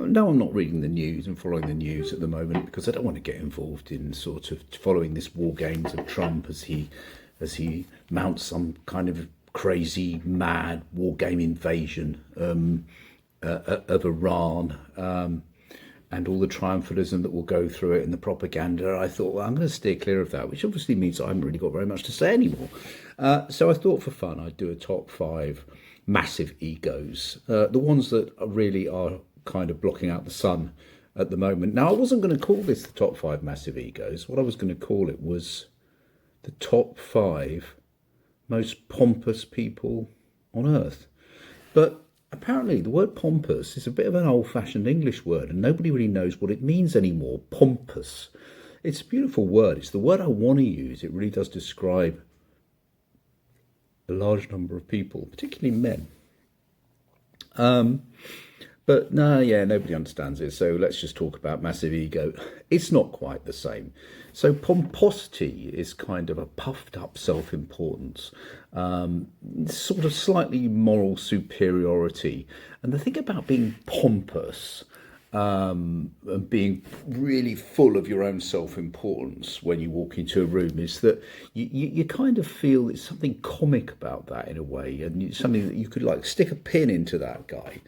no, I'm not reading the news and following the news at the moment because I don't want to get involved in sort of following this war games of Trump as he mounts some kind of crazy, mad war game invasion of Iran. And all the triumphalism that will go through it and the propaganda. I thought, well, I'm going to steer clear of that, which obviously means I haven't really got very much to say anymore. So I thought for fun I'd do a top 5 massive egos, the ones that really are kind of blocking out the sun at the moment. Now, I wasn't going to call this the top 5 massive egos. What I was going to call it was the top 5 most pompous people on earth. But apparently the word pompous is a bit of an old-fashioned English word and nobody really knows what it means anymore. Pompous. It's a beautiful word. It's the word I want to use. It really does describe a large number of people, particularly men. But no, yeah, nobody understands it. So let's just talk about massive ego. It's not quite the same. So pomposity is kind of a puffed up self-importance, sort of slightly moral superiority. And the thing about being pompous and being really full of your own self-importance when you walk into a room is that you kind of feel there's something comic about that in a way, and something that you could like stick a pin into that guy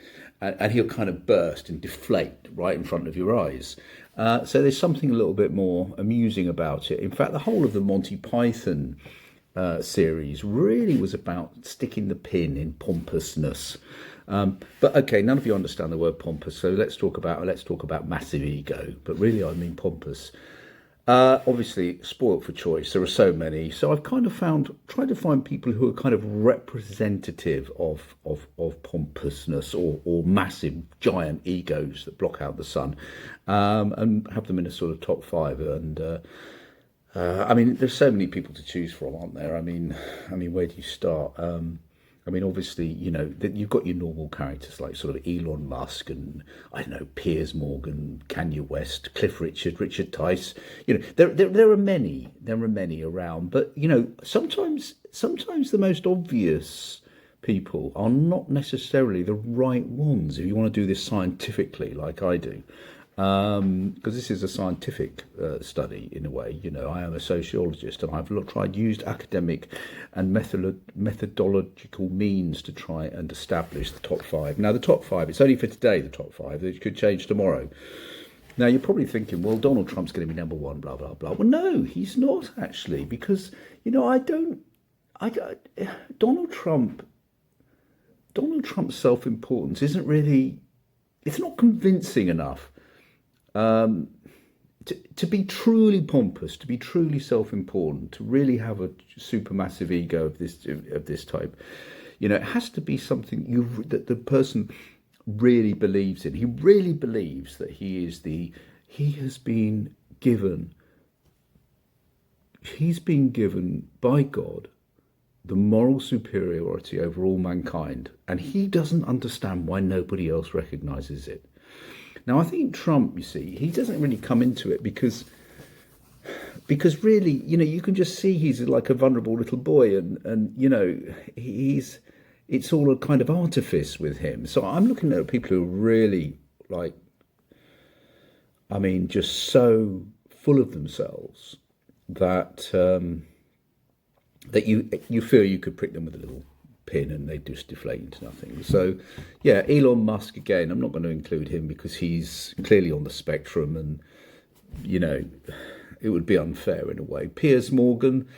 and he'll kind of burst and deflate right in front of your eyes. So there's something a little bit more amusing about it. In fact, the whole of the Monty Python series really was about sticking the pin in pompousness. But okay, none of you understand the word pompous, so let's talk about massive ego. But really, I mean pompous. Obviously, spoilt for choice. There are so many. So I've kind of tried to find people who are kind of representative of pompousness or massive, giant egos that block out the sun, and have them in a sort of top 5. And I mean, there's so many people to choose from, aren't there? I mean, where do you start? I mean, obviously, you know, you've got your normal characters like sort of Elon Musk and, I don't know, Piers Morgan, Kanye West, Cliff Richard, Richard Tice. You know, there are many around. But, you know, sometimes the most obvious people are not necessarily the right ones if you want to do this scientifically like I do. Because this is a scientific study in a way. You know, I am a sociologist and I've used academic and methodological means to try and establish the top 5. Now, the top 5, it's only for today, the top 5. It could change tomorrow. Now, you're probably thinking, well, Donald Trump's going to be number 1, blah, blah, blah. Well, no, he's not actually, because, you know, Donald Trump's self-importance isn't really, it's not convincing enough. To be truly pompous, to be truly self-important, to really have a supermassive ego of this type, you know, it has to be something that the person really believes in. He really believes that he's been given by God the moral superiority over all mankind, and he doesn't understand why nobody else recognises it. Now, I think Trump, you see, he doesn't really come into it because really, you know, you can just see he's like a vulnerable little boy and you know, it's all a kind of artifice with him. So I'm looking at people who are really like, I mean, just so full of themselves that that you feel you could prick them with a little pin and they just deflate into nothing. So yeah, Elon Musk, again, I'm not going to include him because he's clearly on the spectrum and, you know, it would be unfair in a way. Piers Morgan,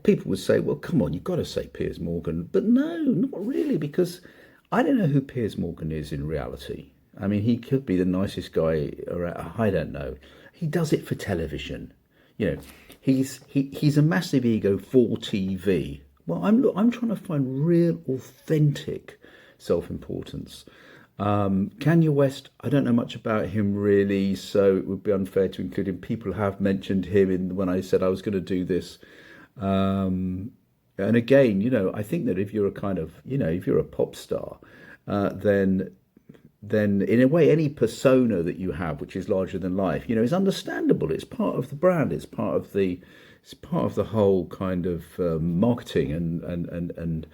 people would say, well, come on, you've got to say Piers Morgan. But no, not really, because I don't know who Piers Morgan is in reality. I mean, he could be the nicest guy around. I don't know. He does it for television. You know, he's a massive ego for TV. Well, I'm trying to find real, authentic self-importance. Kanye West, I don't know much about him really, so it would be unfair to include him. People have mentioned him when I said I was going to do this. And again, you know, I think that if you're a kind of, you know, if you're a pop star, then in a way, any persona that you have, which is larger than life, you know, is understandable. It's part of the brand. It's part of the whole kind of marketing and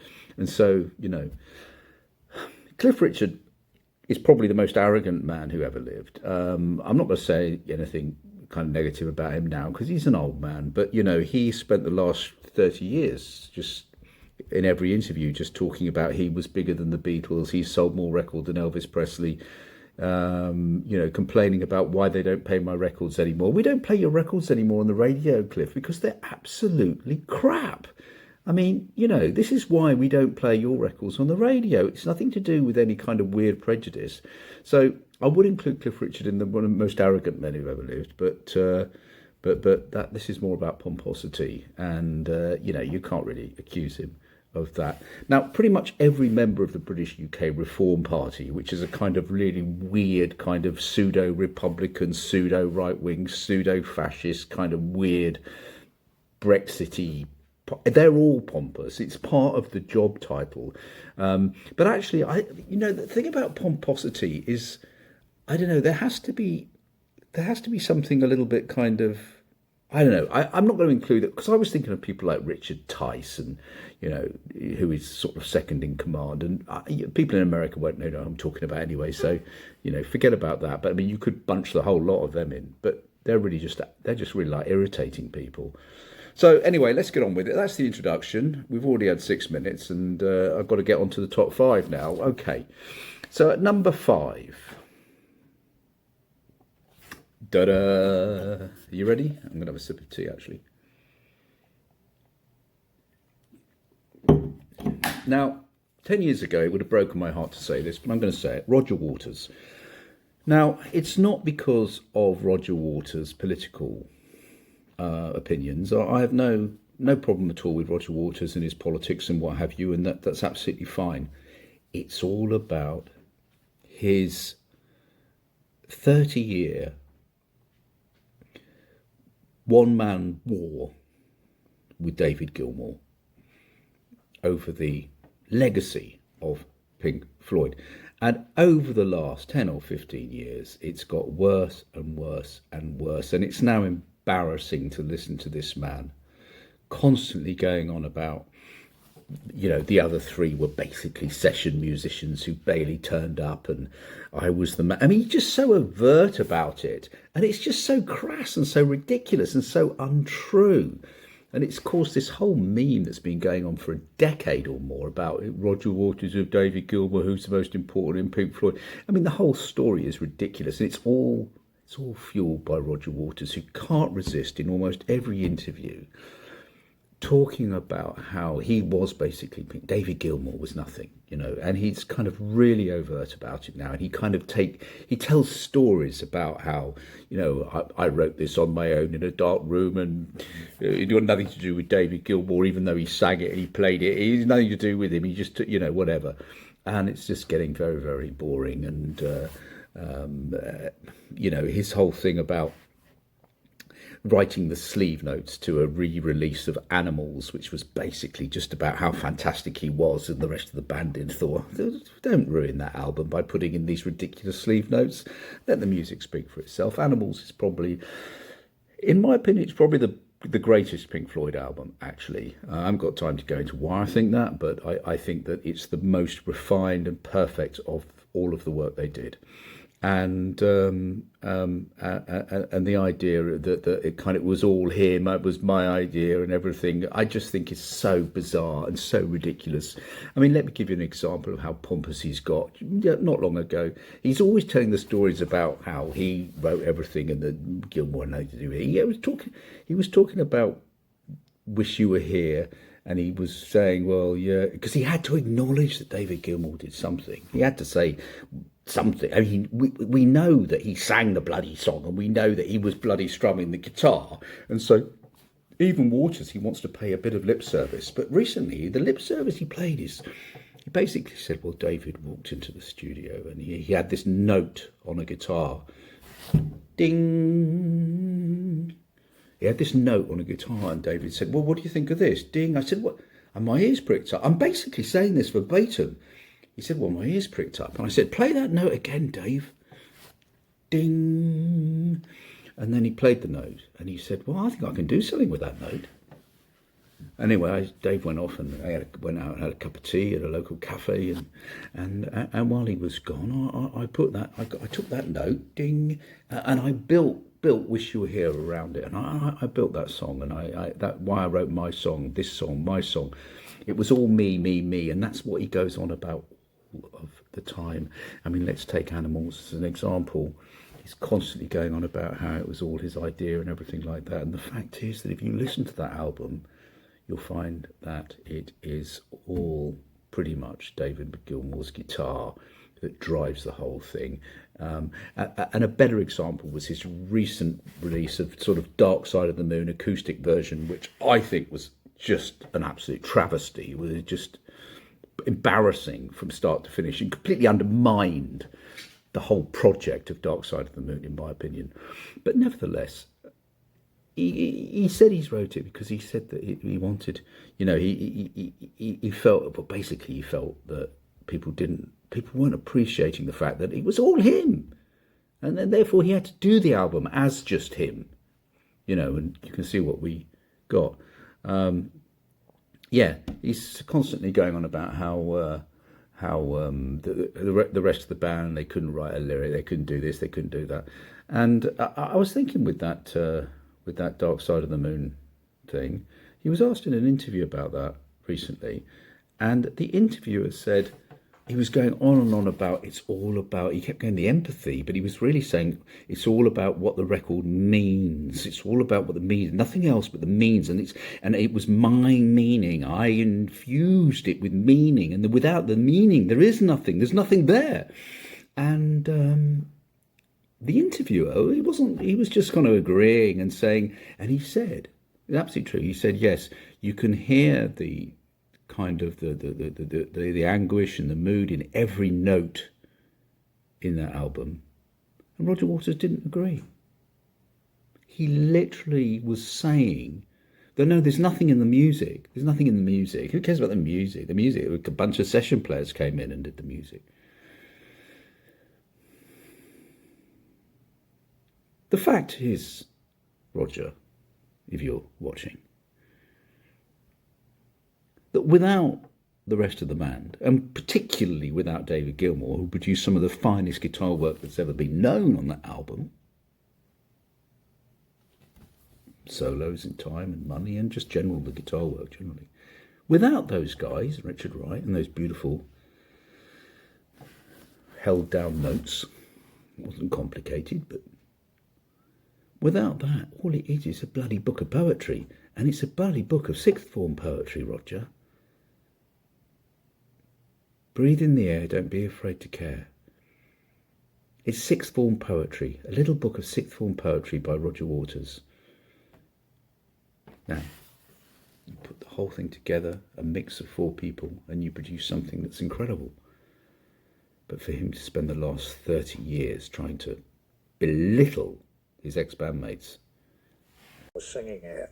so, you know, Cliff Richard, is probably the most arrogant man who ever lived. I'm not going to say anything kind of negative about him now because he's an old man, but he spent the last 30 years just in every interview just talking about he was bigger than the Beatles, he sold more records than Elvis Presley, complaining about why they don't play my records anymore. We don't play your records anymore on the radio, Cliff, because they're absolutely crap. I mean, this is why we don't play your records on the radio. It's nothing to do with any kind of weird prejudice. So I would include Cliff Richard in one of the most arrogant men who've ever lived, but this is more about pomposity, and you can't really accuse him of that. Now, pretty much every member of the British UK Reform Party, which is a kind of really weird kind of pseudo-Republican, pseudo-right-wing, pseudo-fascist kind of weird Brexity, they're all pompous. It's part of the job title. But actually, the thing about pomposity is, I don't know, there has to be something a little bit kind of, I don't know. I'm not going to include it because I was thinking of people like Richard Tice, and who is sort of second in command, and people in America won't know what I'm talking about anyway. So, forget about that. But I mean, you could bunch the whole lot of them in, but they're just really like irritating people. So anyway, let's get on with it. That's the introduction. We've already had 6 minutes, and I've got to get on to the top 5 now. Okay, so at number 5. Da-da! Are you ready? I'm going to have a sip of tea, actually. Now, 10 years ago, it would have broken my heart to say this, but I'm going to say it. Roger Waters. Now, it's not because of Roger Waters' political opinions. I have no problem at all with Roger Waters and his politics and what have you, and that's absolutely fine. It's all about his 30-year one-man war with David Gilmour over the legacy of Pink Floyd. And over the last 10 or 15 years, it's got worse and worse and worse. And it's now embarrassing to listen to this man constantly going on about, the other 3 were basically session musicians who barely turned up, and I was the man. I mean, he's just so overt about it, and it's just so crass and so ridiculous and so untrue. And it's caused this whole meme that's been going on for a decade or more about Roger Waters of David Gilmour, who's the most important in Pink Floyd. I mean, the whole story is ridiculous, and it's all fueled by Roger Waters, who can't resist in almost every interview talking about how he was basically David Gilmour was nothing, and he's kind of really overt about it now. And he kind of he tells stories about how, I wrote this on my own in a dark room, and it had nothing to do with David Gilmour, even though he sang it and he played it. It had nothing to do with him. He just, whatever. And it's just getting very, very boring. And, his whole thing about writing the sleeve notes to a re-release of Animals, which was basically just about how fantastic he was, and the rest of the band didn't thought, don't ruin that album by putting in these ridiculous sleeve notes. Let the music speak for itself. Animals is probably, in my opinion, it's probably the greatest Pink Floyd album, actually. I haven't got time to go into why I think that, but I think that it's the most refined and perfect of all of the work they did. And the idea that it kind of was all him, it was my idea and everything, I just think is so bizarre and so ridiculous. I mean, let me give you an example of how pompous he's got. Not long ago, he's always telling the stories about how he wrote everything and that Gilmour had nothing to do with it. He was talking about Wish You Were Here. And he was saying, well, yeah, because he had to acknowledge that David Gilmour did something. He had to say something. I mean, we know that he sang the bloody song, and we know that he was bloody strumming the guitar. And so even Waters, he wants to pay a bit of lip service. But recently, the lip service he played is, he basically said, well, David walked into the studio and he had this note on a guitar. Ding. He had this note on a guitar, and David said, well, what do you think of this? Ding. I said, what? And my ears pricked up. I'm basically saying this verbatim. He said, well, my ears pricked up. And I said, play that note again, Dave. Ding. And then he played the note, and he said, well, I think I can do something with that note. Anyway, Dave went off and went out and had a cup of tea at a local cafe, and while he was gone, I took that note, ding, and I built "Wish You Were Here" around it, and I built that song, and that why I wrote my song, this song, my song. It was all me, me, me, and that's what he goes on about all of the time. I mean, let's take Animals as an example. He's constantly going on about how it was all his idea and everything like that. And the fact is that if you listen to that album, you'll find that it is all pretty much David Gilmour's guitar that drives the whole thing. And a better example was his recent release of sort of Dark Side of the Moon acoustic version, which I think was just an absolute travesty. It was just embarrassing from start to finish and completely undermined the whole project of Dark Side of the Moon, in my opinion. But nevertheless, he said he's wrote it because he said that he wanted, he felt, well, basically he felt that people weren't appreciating the fact that it was all him, and then therefore he had to do the album as just him, and you can see what we got. He's constantly going on about how the rest of the band, they couldn't write a lyric, they couldn't do this, they couldn't do that, and I was thinking with that Dark Side of the Moon thing, he was asked in an interview about that recently, and the interviewer said he was going on and on about he kept going the empathy, but he was really saying it's all about what the record means. It's all about what the means, nothing else but the means, and it was my meaning. I infused it with meaning, and without the meaning, there is nothing. There's nothing there, and the interviewer, he was just kind of agreeing and saying, and he said, it's absolutely true, he said, yes, you can hear the kind of the anguish and the mood in every note in that album. And Roger Waters didn't agree. He literally was saying that no, there's nothing in the music. There's nothing in the music. Who cares about the music? The music, a bunch of session players came in and did the music. The fact is, Roger, if you're watching, that without the rest of the band, and particularly without David Gilmour, who produced some of the finest guitar work that's ever been known on that album, solos in Time and Money, and just the guitar work generally, without those guys, Richard Wright, and those beautiful held down notes, it wasn't complicated, but without that, all it is a bloody book of poetry, and it's a bloody book of sixth form poetry, Roger. Breathe in the air, don't be afraid to care. It's sixth form poetry, a little book of sixth form poetry by Roger Waters. Now, you put the whole thing together, a mix of four people, and you produce something that's incredible. But for him to spend the last 30 years trying to belittle his ex-bandmates. Singing it,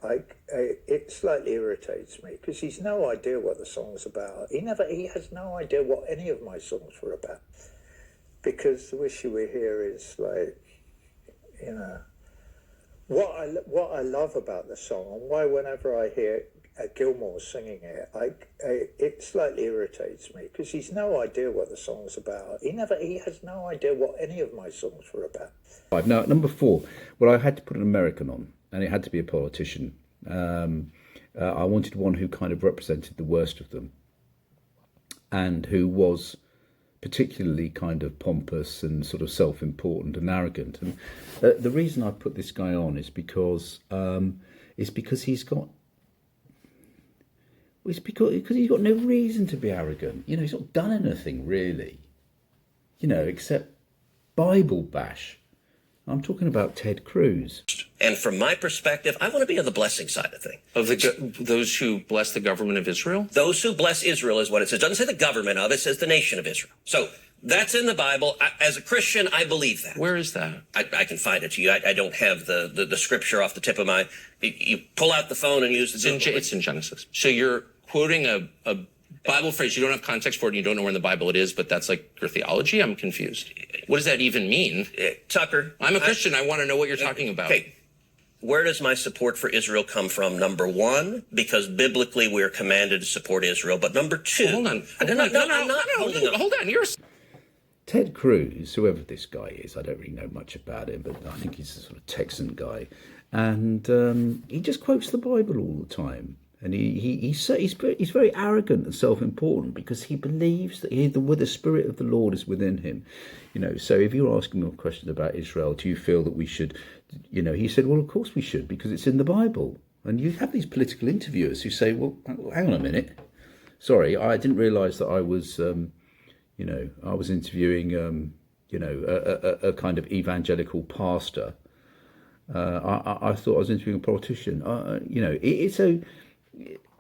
it slightly irritates me because he's no idea what the song's about. He has no idea what any of my songs were about, because the Wish You Were Here is like, what I love about the song, and why whenever I hear Gilmour singing it, it slightly irritates me because he's no idea what the song's about. He has no idea what any of my songs were about. Now, at number 4, well, I had to put an American on, and it had to be a politician. I wanted one who kind of represented the worst of them, and who was particularly kind of pompous and sort of self-important and arrogant. And the reason I put this guy on is because he's got no reason to be arrogant. He's not done anything really, except Bible bash. I'm talking about Ted Cruz. And from my perspective, I want to be on the blessing side of things. Of those who bless the government of Israel? Those who bless Israel is what it says. It doesn't say the government of it, says the nation of Israel. So that's in the Bible. As a Christian, I believe that. Where is that? I can find it to you. I don't have the scripture off the tip of my... You pull out the phone and use the... It's in Genesis. So you're quoting a Bible phrase. You don't have context for it and you don't know where in the Bible it is, but that's like your theology? I'm confused. What does that even mean? Tucker. I'm a Christian. I want to know what you're talking about. Okay. where does my support for Israel come from? Number one, because biblically we're commanded to support Israel. But number two, Hold on. I'm not holding on. Hold on. You're Ted Cruz, whoever this guy is, I don't really know much about him, but I think he's a sort of Texan guy, and he just quotes the Bible all the time. And he's very arrogant and self-important because he believes that the Spirit of the Lord is within him. So if you're asking him a question about Israel, do you feel that we should, he said, well, of course we should, because it's in the Bible. And you have these political interviewers who say, well, hang on a minute. Sorry, I didn't realise that I was, I was interviewing, a kind of evangelical pastor. I thought I was interviewing a politician.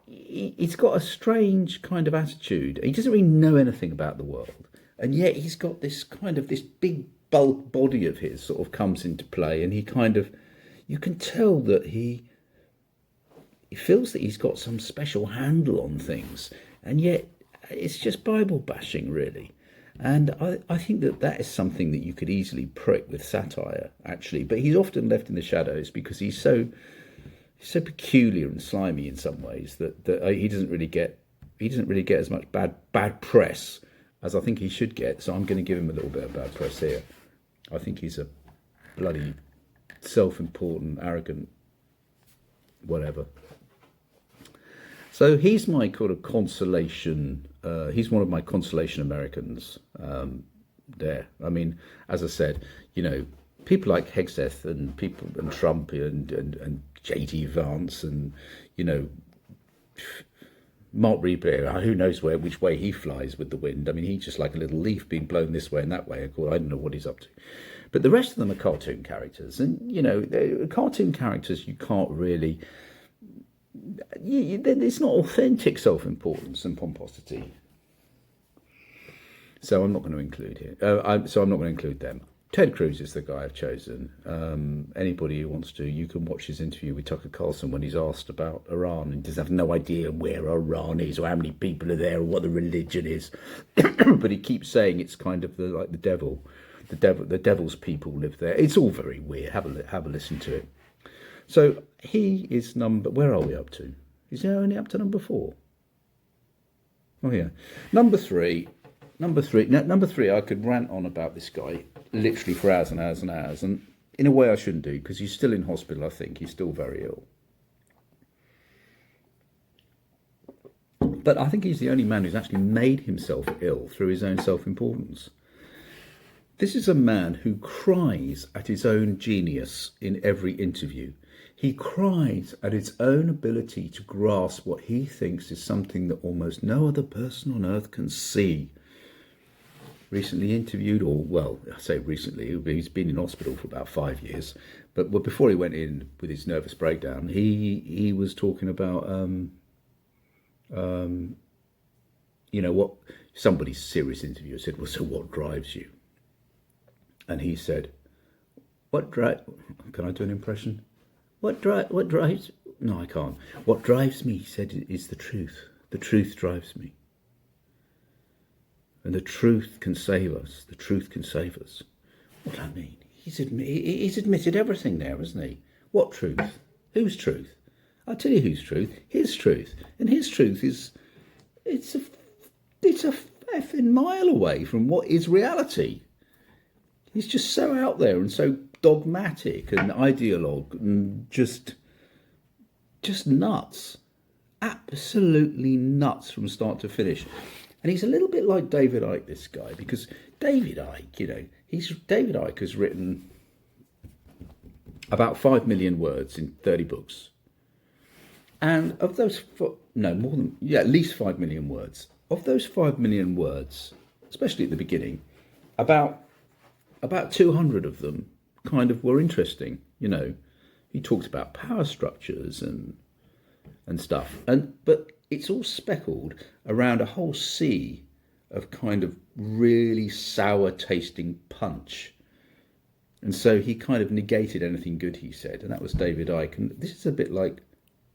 He's got a strange kind of attitude. He doesn't really know anything about the world, and yet he's got this big bulk body of his sort of comes into play, and you can tell that he feels that he's got some special handle on things, and yet it's just Bible bashing, really. And I think that is something that you could easily prick with satire, actually. But he's often left in the shadows because he's so peculiar and slimy in some ways that he doesn't really get as much bad press as I think he should get. So I'm going to give him a little bit of bad press here. I think he's a bloody self-important, arrogant, whatever. So he's my kind of consolation. He's one of my consolation Americans there. I mean, as I said, people like Hegseth and Trump and J.D. Vance and, Mark Rubio, who knows which way he flies with the wind. I mean, he's just like a little leaf being blown this way and that way. Of course, I don't know what he's up to. But the rest of them are cartoon characters. And, cartoon characters you can't really... it's not authentic self-importance and pomposity. So I'm not going to include here. I'm not going to include them. Ted Cruz is the guy I've chosen. Anybody who wants to, you can watch his interview with Tucker Carlson when he's asked about Iran and does have no idea where Iran is or how many people are there or what the religion is. But he keeps saying it's kind of like the devil. The devil's people live there. It's all very weird. Have a listen to it. So he is where are we up to? Is he only up to number 4? Oh yeah. Number three, I could rant on about this guy literally for hours and hours and hours. And in a way I shouldn't do because he's still in hospital, I think. He's still very ill. But I think he's the only man who's actually made himself ill through his own self-importance. This is a man who cries at his own genius in every interview. He cries at his own ability to grasp what he thinks is something that almost no other person on earth can see. Recently interviewed, I say recently, he's been in hospital for about 5 years. But before he went in with his nervous breakdown, he was talking about, what somebody's serious interviewer said, well, so what drives you? And he said, can I do an impression? What drives? No, I can't. What drives me, he said, is the truth. The truth drives me. And the truth can save us. The truth can save us. What do I mean? He's admitted everything there, hasn't he? What truth? Whose truth? I'll tell you whose truth. His truth. And his truth is, it's a effing mile away from what is reality. He's just so out there and so dogmatic and ideologue and just nuts. Absolutely nuts from start to finish. And he's a little bit like David Icke, this guy, because David Icke, David Icke has written about 5 million words in 30 books. And of those, at least 5 million words. Of those 5 million words, especially at the beginning, about 200 of them kind of were interesting. He talks about power structures and stuff, but it's all speckled around a whole sea of kind of really sour tasting punch. And so he kind of negated anything good he said, and that was David Icke. And this is a bit like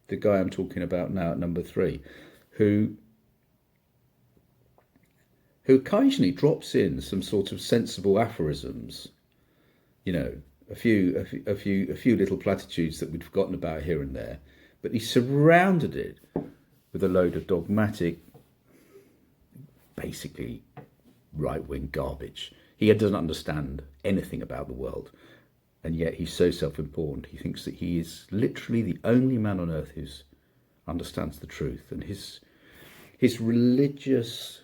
the guy I'm talking about now at number 3, who occasionally drops in some sort of sensible aphorisms, a few little platitudes that we'd forgotten about here and there, but he surrounded it with a load of dogmatic, basically right-wing garbage. He doesn't understand anything about the world, and yet he's so self-important. He thinks that he is literally the only man on earth who understands the truth, and his religious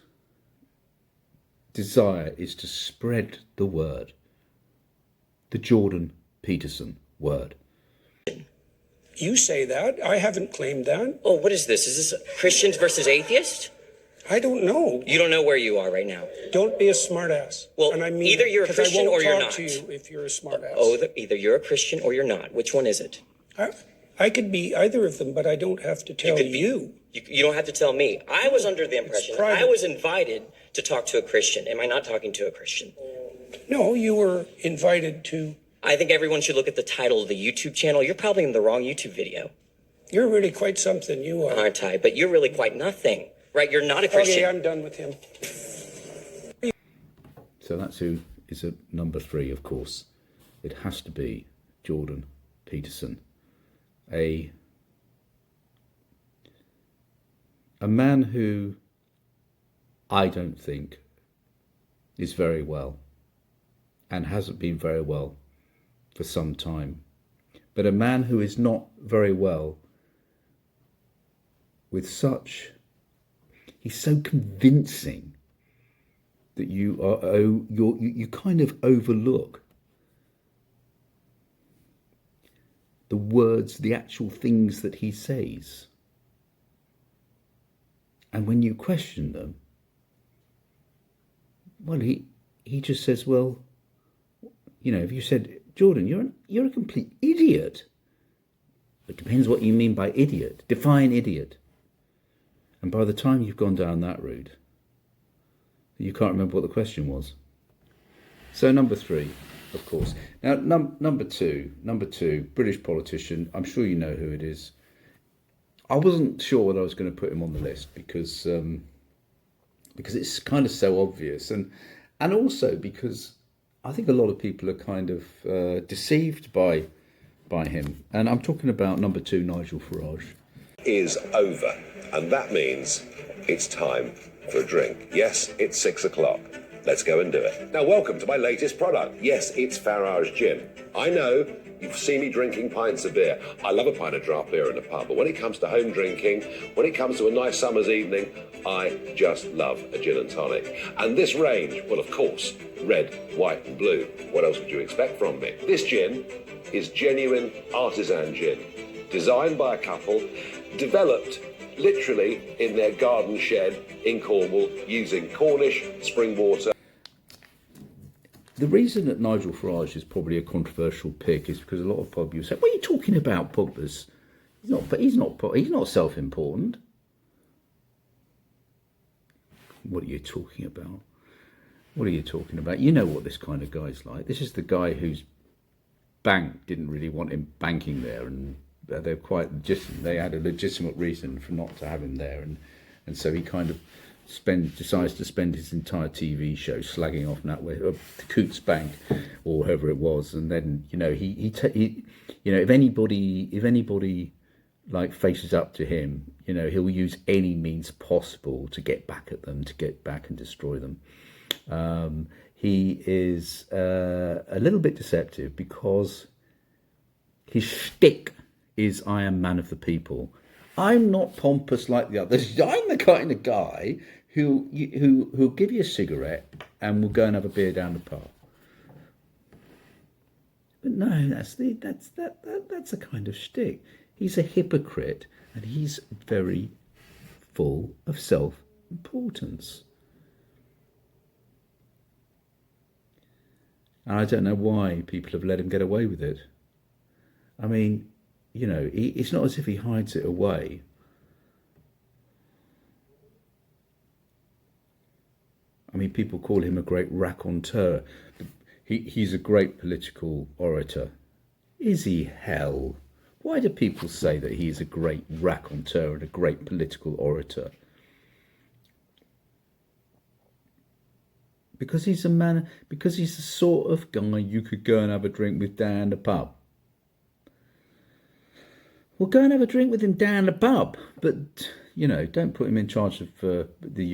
desire is to spread the word, the Jordan Peterson word. You say that. I haven't claimed that. Oh, what is this? Is this Christians versus atheists? I don't know. You don't know where you are right now. Don't be a smartass. Well, and I mean either you're a 'cause Christian I won't or you're talk not. to you if you're a smartass. Oh, either you're a Christian or you're not. Which one is it? I could be either of them, but I don't have to tell you. You don't have to tell me. I was under the impression private. I was invited to talk to a Christian. Am I not talking to a Christian? No, you were invited to. I think everyone should look at the title of the YouTube channel. You're probably in the wrong YouTube video. You're really quite something, you are. Aren't I? But you're really quite nothing. Right? You're not a Christian. Okay, I'm done with him. So that's who is at number 3, of course. It has to be Jordan Peterson, a man who I don't think is very well, and hasn't been very well for some time, but a man who is not very well with he's so convincing that you kind of overlook the words, the actual things that he says. And when you question them, well, he just says, well, if you said, Jordan, you're a complete idiot. It depends what you mean by idiot. Define idiot. And by the time you've gone down that route, you can't remember what the question was. So number 3, of course. Now, number two, British politician. I'm sure you know who it is. I wasn't sure whether I was going to put him on the list because it's kind of so obvious, and also because I think a lot of people are kind of deceived by him. And I'm talking about number 2, Nigel Farage. Is over, and that means it's time for a drink. Yes, it's 6 o'clock. Let's go and do it. Now, welcome to my latest product. Yes, it's Farage Gin. I know you've seen me drinking pints of beer. I love a pint of draft beer in a pub, but when it comes to home drinking, when it comes to a nice summer's evening, I just love a gin and tonic. And this range, well, of course, red, white and blue. What else would you expect from me? This gin is genuine artisan gin, designed by a couple, developed literally in their garden shed in Cornwall using Cornish spring water. The reason that Nigel Farage is probably a controversial pick is because a lot of people say, "What are you talking about, Pompous? He's not self-important." What are you talking about? What are you talking about? You know what this kind of guy's like. This is the guy whose bank didn't really want him banking there, and they're quite legitimate. They had a legitimate reason for not to have him there, and so he kind of decides to spend his entire TV show slagging off the Coots Bank or whoever it was, and then if anybody like faces up to him, he'll use any means possible to get back at them, to get back and destroy them. He is a little bit deceptive because his shtick is, I am man of the people. I'm not pompous like the others. I'm the kind of guy who'll give you a cigarette and will go and have a beer down the pub. But no, that's a kind of shtick. He's a hypocrite, and he's very full of self-importance. And I don't know why people have let him get away with it. I mean, it's not as if he hides it away. I mean, people call him a great raconteur. He's a great political orator. Is he hell? Why do people say that he is a great raconteur and a great political orator? Because he's a man, because he's the sort of guy you could go and have a drink with down the pub. Well, go and have a drink with him down the pub, but, you know, don't put him in charge of the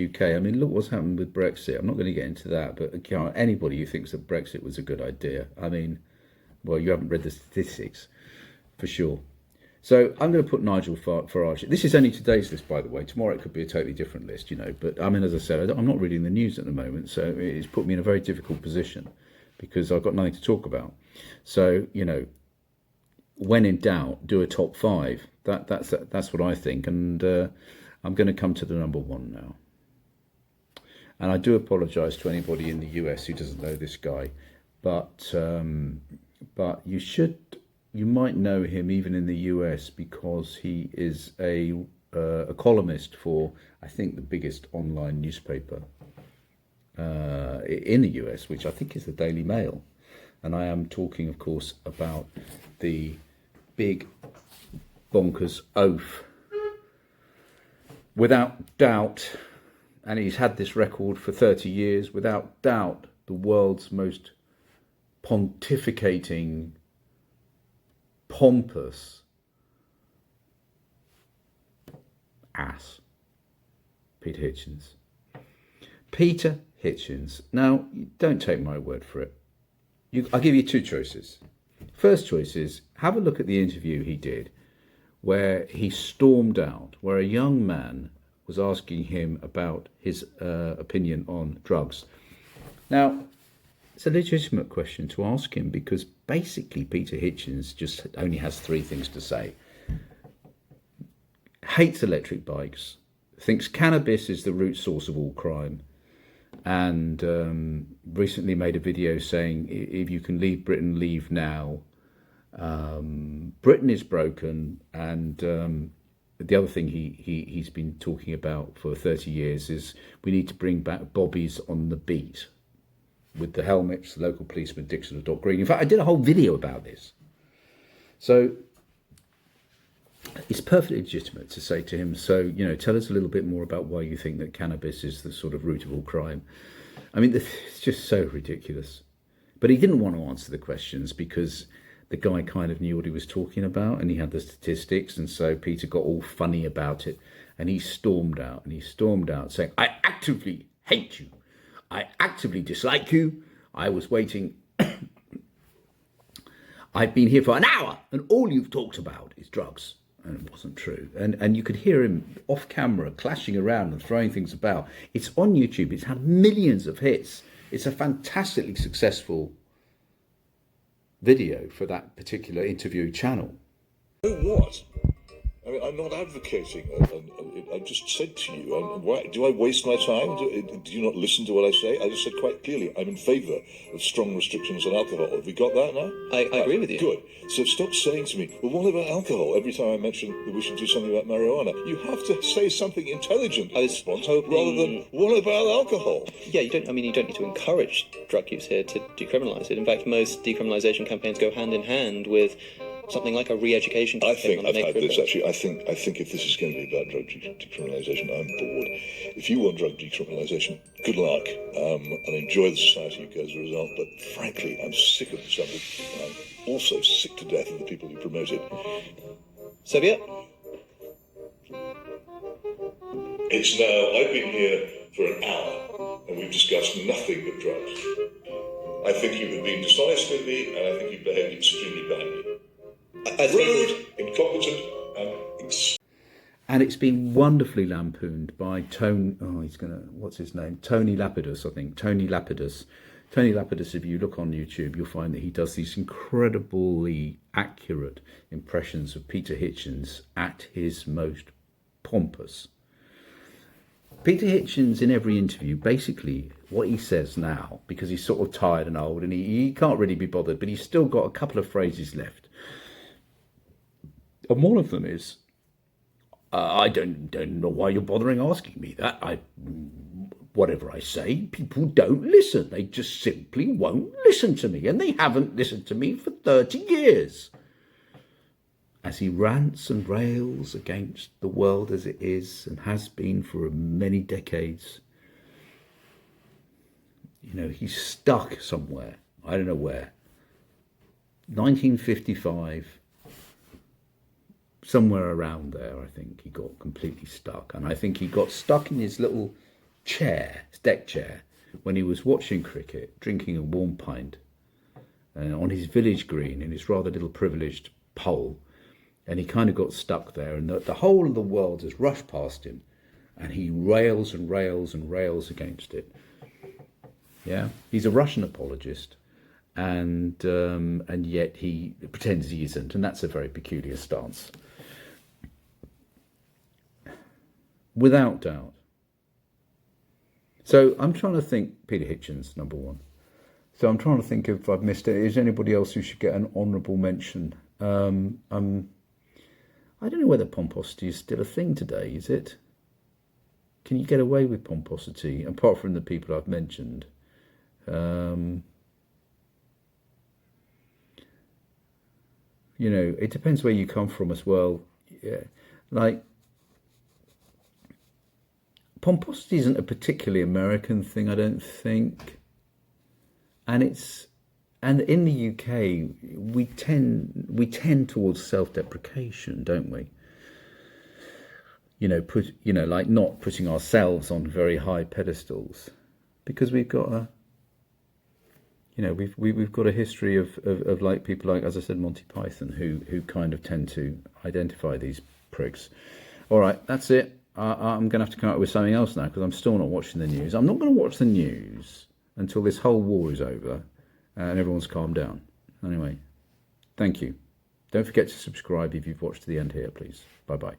UK. I mean, look what's happened with Brexit. I'm not going to get into that, but anybody who thinks that Brexit was a good idea, I mean, well, you haven't read the statistics, for sure. So I'm going to put Nigel Farage. This is only today's list, by the way. Tomorrow it could be a totally different list, you know. But I mean, as I said, I'm not reading the news at the moment, so it's put me in a very difficult position because I've got nothing to talk about. So, you know, when in doubt, do a top 5. That's what I think, and I'm going to come to the number 1 now. And I do apologise to anybody in the US who doesn't know this guy, but you might know him even in the US because he is a columnist for, I think, the biggest online newspaper in the US, which I think is the Daily Mail. And I am talking, of course, about the big bonkers oaf. Without doubt, and he's had this record for 30 years, without doubt, the world's most pontificating, pompous ass, Peter Hitchens. Peter Hitchens. Now, don't take my word for it. I'll give you 2 choices. First choice is have a look at the interview he did where he stormed out, where a young man was asking him about his opinion on drugs. Now, it's a legitimate question to ask him because basically Peter Hitchens just only has 3 things to say. Hates electric bikes, thinks cannabis is the root source of all crime, and recently made a video saying if you can leave Britain, leave now. Britain is broken, and the other thing he's been talking about for 30 years is we need to bring back bobbies on the beat with the helmets, the local policeman, Dixon of Dock Green. In fact, I did a whole video about this. So it's perfectly legitimate to say to him, so, you know, tell us a little bit more about why you think that cannabis is the sort of root of all crime. I mean, it's just so ridiculous. But he didn't want to answer the questions because the guy kind of knew what he was talking about and he had the statistics. And so Peter got all funny about it and he stormed out saying, I actively hate you. I actively dislike you. I was waiting. I've been here for an hour and all you've talked about is drugs. And it wasn't true. And you could hear him off camera clashing around and throwing things about. It's on YouTube. It's had millions of hits. It's a fantastically successful video for that particular interview channel. So what? I mean, I'm not advocating. I just said to you, why, do I waste my time? Do you not listen to what I say? I just said quite clearly, I'm in favour of strong restrictions on alcohol. Have we got that now? I agree with you. Good. So stop saying to me, well, what about alcohol? Every time I mention that we should do something about marijuana. You have to say something intelligent in response, rather than, what about alcohol? Yeah, you don't need to encourage drug use here to decriminalise it. In fact, most decriminalisation campaigns go hand in hand with something like a re-education campaign. I've had this actually. I think if this is going to be about drug decriminalisation, I'm bored. If you want drug decriminalisation, good luck, and enjoy the society you get as a result. But frankly, I'm sick of the subject. And I'm also sick to death of the people who promote it. So be it. It's now. I've been here for an hour, and we've discussed nothing but drugs. I think you have been dishonest with me, and I think you've behaved extremely badly. Rude, incompetent, and it's been wonderfully lampooned by Tony. What's his name? Tony Lapidus, I think. Tony Lapidus. If you look on YouTube, you'll find that he does these incredibly accurate impressions of Peter Hitchens at his most pompous. Peter Hitchens, in every interview, basically what he says now, because he's sort of tired and old and he can't really be bothered, but he's still got a couple of phrases left. And one of them is, I don't know why you're bothering asking me that. Whatever I say, people don't listen. They just simply won't listen to me. And they haven't listened to me for 30 years. As he rants and rails against the world as it is and has been for many decades. You know, he's stuck somewhere. I don't know where. 1955, somewhere around there, I think he got completely stuck. And I think he got stuck in his little chair, his deck chair, when he was watching cricket, drinking a warm pint, on his village green in his rather little privileged pole. And he kind of got stuck there, and the whole of the world has rushed past him, and he rails and rails and rails against it. Yeah, he's a Russian apologist, and yet he pretends he isn't, and that's a very peculiar stance. Without doubt. So I'm trying to think, Peter Hitchens, number one. So I'm trying to think if I've missed it. Is there anybody else who should get an honourable mention? I don't know whether pomposity is still a thing today, is it? Can you get away with pomposity, apart from the people I've mentioned? You know, it depends where you come from as well. Yeah, like, pomposity isn't a particularly American thing, I don't think. And in the UK, we tend towards self-deprecation, don't we? You know, like not putting ourselves on very high pedestals, because we've got a, you know, we've got a history of like people like, as I said, Monty Python, who kind of tend to identify these prigs. All right, that's it. I'm going to have to come up with something else now, because I'm still not watching the news. I'm not going to watch the news until this whole war is over and everyone's calmed down. Anyway, thank you. Don't forget to subscribe if you've watched to the end here, please. Bye-bye.